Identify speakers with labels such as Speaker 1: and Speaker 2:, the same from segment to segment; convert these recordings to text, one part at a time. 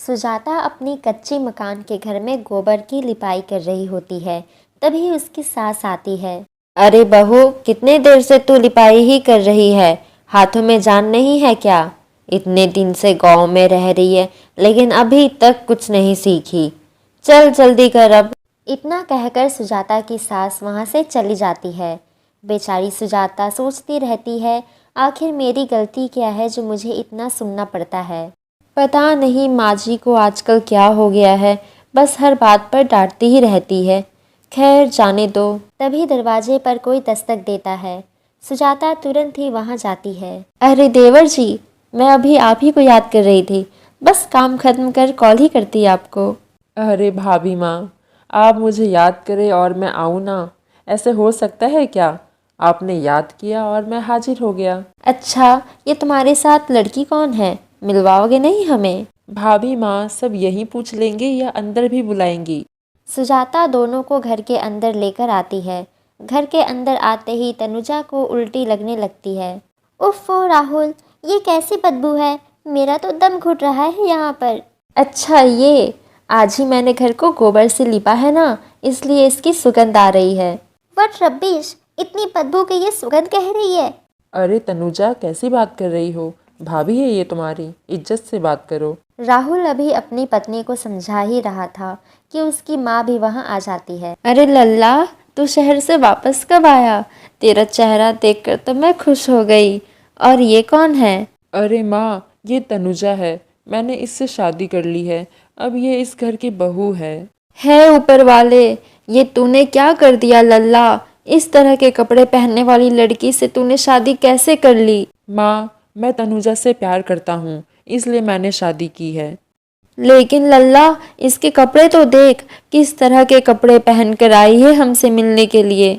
Speaker 1: सुजाता अपनी कच्ची मकान के घर में गोबर की लिपाई कर रही होती है। तभी उसकी सास आती है। अरे बहू, कितने देर से तू लिपाई ही कर रही है? हाथों में जान नहीं है क्या? इतने दिन से गांव में रह रही है लेकिन अभी तक कुछ नहीं सीखी। चल जल्दी कर अब। इतना कहकर सुजाता की सास वहां से चली जाती है। बेचारी सुजाता सोचती रहती है, आखिर मेरी गलती क्या है जो मुझे इतना सुनना पड़ता है। पता नहीं माँ जी को आजकल क्या हो गया है, बस हर बात पर डांटती ही रहती है। खैर जाने दो। तभी दरवाजे पर कोई दस्तक देता है। सुजाता तुरंत ही वहां जाती है। अरे देवर जी, मैं अभी आप ही को याद कर रही थी। बस काम खत्म कर कॉल ही करती आपको।
Speaker 2: अरे भाभी माँ, आप मुझे याद करें और मैं आऊँ ना? ऐसे हो सकता है क्या? आपने याद किया और मैं हाजिर हो गया।
Speaker 1: अच्छा, ये तुम्हारे साथ लड़की कौन है? मिलवाओगे नहीं हमें?
Speaker 2: भाभी माँ सब यहीं पूछ लेंगे या अंदर भी बुलाएंगी?
Speaker 1: सुजाता दोनों को घर के अंदर लेकर आती है। घर के अंदर आते ही तनुजा को उल्टी लगने लगती है। उफ़्फ़ो राहुल, ये कैसी बदबू है? मेरा तो दम घुट रहा है यहाँ पर। अच्छा ये, आज ही मैंने घर को गोबर से लिपा है ना, इसलिए इसकी सुगंध आ रही है। बट रब्बिश, इतनी बदबू की ये सुगंध कह रही है।
Speaker 2: अरे तनुजा, कैसी बात कर रही हो? भाभी है ये तुम्हारी, इज्जत से बात करो।
Speaker 1: राहुल अभी अपनी पत्नी को समझा ही रहा था कि उसकी माँ भी वहाँ आ जाती है। अरे लल्ला, तू शहर से वापस कब आया? तेरा चेहरा देखकर तो मैं खुश हो गई। और ये कौन है?
Speaker 2: अरे माँ, ये तनुजा है। मैंने इससे शादी कर ली है। अब ये इस घर की बहू है।
Speaker 1: ऊपर वाले, ये तूने क्या कर दिया लल्ला? इस तरह के कपड़े पहनने वाली लड़की से तूने शादी कैसे कर ली?
Speaker 2: माँ, मैं तनुजा से प्यार करता हूँ, इसलिए मैंने शादी की है।
Speaker 1: लेकिन लल्ला, इसके कपड़े तो देख, किस तरह के कपड़े पहन कर आई है हमसे मिलने के लिए।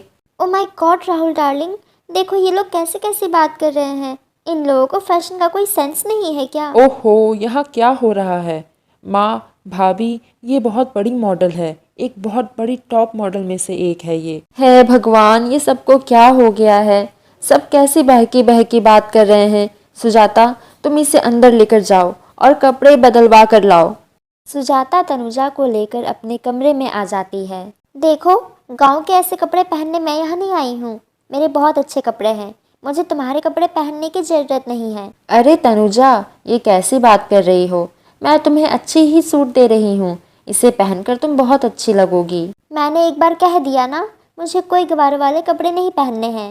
Speaker 1: Oh my God Rahul darling, देखो ये लोग कैसे कैसे बात कर रहे हैं। इन लोगों को फैशन का कोई सेंस नहीं है क्या?
Speaker 2: ओहो, यहाँ क्या हो रहा है? माँ, भाभी, ये बहुत बड़ी मॉडल है। एक बहुत बड़ी टॉप मॉडल में से एक है ये।
Speaker 1: हे भगवान, ये सबको क्या हो गया है? सब कैसी बहकी बहकी बात कर रहे हैं। सुजाता, तुम इसे अंदर लेकर जाओ और कपड़े बदलवा कर लाओ। सुजाता तनुजा को लेकर अपने कमरे में आ जाती है। देखो, गांव के ऐसे कपड़े पहनने मैं यहाँ नहीं आई हूँ। मेरे बहुत अच्छे कपड़े हैं, मुझे तुम्हारे कपड़े पहनने की जरूरत नहीं है। अरे तनुजा, ये कैसी बात कर रही हो? मैं तुम्हें अच्छी ही सूट दे रही हूँ। इसे पहनकर तुम बहुत अच्छी लगोगी। मैंने एक बार कह दिया ना, मुझे कोई गवार वाले कपड़े नहीं पहनने हैं।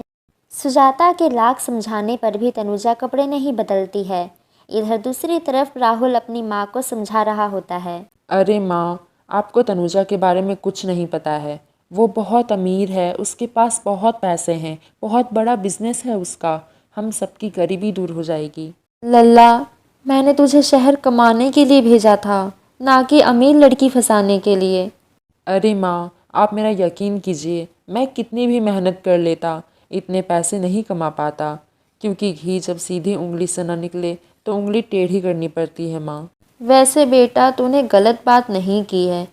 Speaker 1: सुजाता के लाख समझाने पर भी तनुजा कपड़े नहीं बदलती है। इधर दूसरी तरफ राहुल अपनी माँ को समझा रहा होता है।
Speaker 2: अरे माँ, आपको तनुजा के बारे में कुछ नहीं पता है। वो बहुत अमीर है, उसके पास बहुत पैसे हैं, बहुत बड़ा बिजनेस है उसका। हम सबकी गरीबी दूर हो जाएगी।
Speaker 1: लल्ला, मैंने तुझे शहर कमाने के लिए भेजा था, ना कि अमीर लड़की फंसाने के लिए।
Speaker 2: अरे माँ, आप मेरा यकीन कीजिए, मैं कितनी भी मेहनत कर लेता, इतने पैसे नहीं कमा पाता। क्योंकि घी जब सीधी उंगली से न निकले तो उंगली टेढ़ी करनी पड़ती है माँ।
Speaker 1: वैसे बेटा, तूने गलत बात नहीं की है।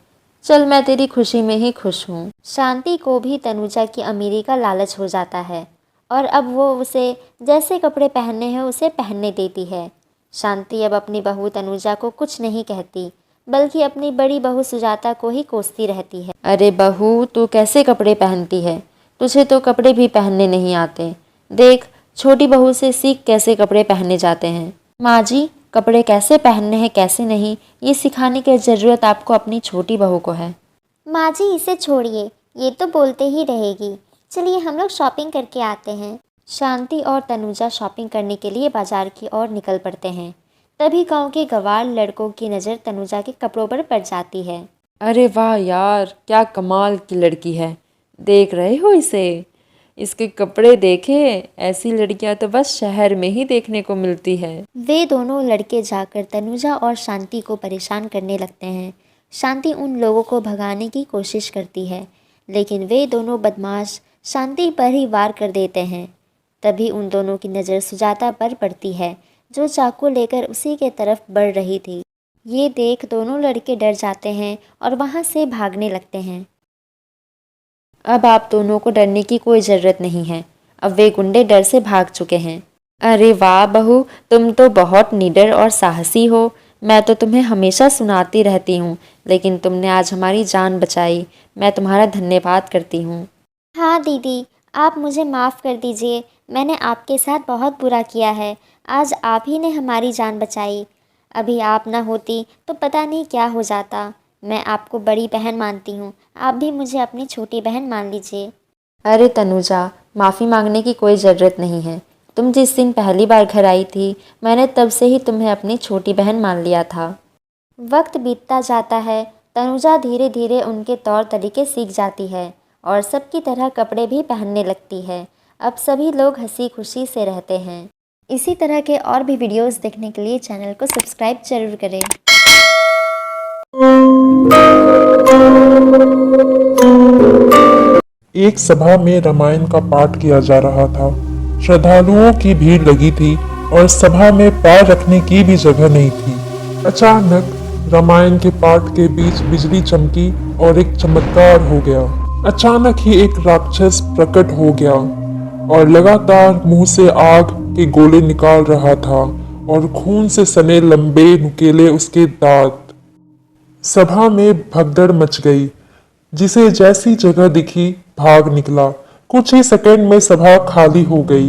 Speaker 1: चल, मैं तेरी खुशी में ही खुश हूँ। शांति को भी तनुजा की अमीरी का लालच हो जाता है और अब वो उसे जैसे कपड़े पहनने हैं उसे पहनने देती है। शांति अब अपनी बहू तनुजा को कुछ नहीं कहती, बल्कि अपनी बड़ी बहू सुजाता को ही कोसती रहती है। अरे बहू, तू कैसे कपड़े पहनती है? तुझे तो कपड़े भी पहनने नहीं आते। देख, छोटी बहू से सीख कैसे कपड़े पहने जाते हैं। माँ जी, कपड़े कैसे पहनने हैं कैसे नहीं, ये सिखाने की ज़रूरत आपको अपनी छोटी बहू को है। माँ जी, इसे छोड़िए, ये तो बोलते ही रहेगी। चलिए हम लोग शॉपिंग करके आते हैं। शांति और तनुजा शॉपिंग करने के लिए बाजार की ओर निकल पड़ते हैं। तभी गांव के गवार लड़कों की नज़र तनुजा के कपड़ों पर पड़ जाती है।
Speaker 2: अरे वाह यार, क्या कमाल की लड़की है। देख रहे हो इसे? इसके कपड़े देखे, ऐसी लड़कियां तो बस शहर में ही देखने को मिलती है।
Speaker 1: वे दोनों लड़के जाकर तनुजा और शांति को परेशान करने लगते हैं। शांति उन लोगों को भगाने की कोशिश करती है, लेकिन वे दोनों बदमाश शांति पर ही वार कर देते हैं। तभी उन दोनों की नज़र सुजाता पर पड़ती है, जो चाकू लेकर उसी के तरफ बढ़ रही थी। ये देख दोनों लड़के डर जाते हैं और वहाँ से भागने लगते हैं। अब आप दोनों को डरने की कोई ज़रूरत नहीं है। अब वे गुंडे डर से भाग चुके हैं। अरे वाह बहू, तुम तो बहुत निडर और साहसी हो। मैं तो तुम्हें हमेशा सुनाती रहती हूँ, लेकिन तुमने आज हमारी जान बचाई। मैं तुम्हारा धन्यवाद करती हूँ। हाँ दीदी, आप मुझे माफ़ कर दीजिए। मैंने आपके साथ बहुत बुरा किया है। आज आप ही ने हमारी जान बचाई। अभी आप ना होती तो पता नहीं क्या हो जाता। मैं आपको बड़ी बहन मानती हूँ, आप भी मुझे अपनी छोटी बहन मान लीजिए। अरे तनुजा, माफ़ी मांगने की कोई ज़रूरत नहीं है। तुम जिस दिन पहली बार घर आई थी, मैंने तब से ही तुम्हें अपनी छोटी बहन मान लिया था। वक्त बीतता जाता है, तनुजा धीरे धीरे उनके तौर तरीके सीख जाती है और सबकी तरह कपड़े भी पहनने लगती है। अब सभी लोग हंसी खुशी से रहते हैं। इसी तरह के और भी वीडियोस देखने के लिए चैनल को सब्सक्राइब जरूर करें।
Speaker 3: एक सभा में रामायण का पाठ किया जा रहा था। श्रद्धालुओं की भीड़ लगी थी और सभा में पैर रखने की भी जगह नहीं थी। अचानक रामायण के पाठ के बीच बिजली चमकी और एक चमत्कार हो गया। अचानक ही एक राक्षस प्रकट हो गया और लगातार मुंह से आग के गोले निकाल रहा था और खून से सने लंबे नुकीले उसके दांत। सभा में भगदड़ मच गई। जिसे जैसी जगह दिखी भाग निकला। कुछ ही सेकंड में सभा खाली हो गई,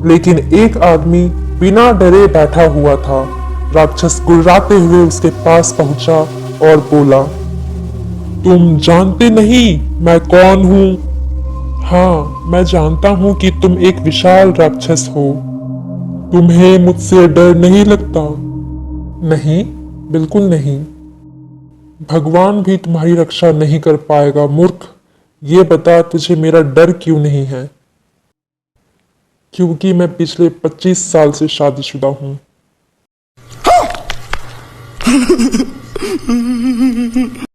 Speaker 3: लेकिन एक आदमी बिना डरे बैठा हुआ था। राक्षस गुर्राते हुए उसके पास पहुंचा और बोला, तुम जानते नहीं मैं कौन हूं? हाँ, मैं जानता हूं कि तुम एक विशाल राक्षस हो। तुम्हें मुझसे डर नहीं लगता? नहीं, बिल्कुल नहीं। भगवान भी तुम्हारी रक्षा नहीं कर पाएगा मूर्ख। ये बता तुझे मेरा डर क्यों नहीं है? क्योंकि मैं पिछले 25 साल से शादीशुदा हूं।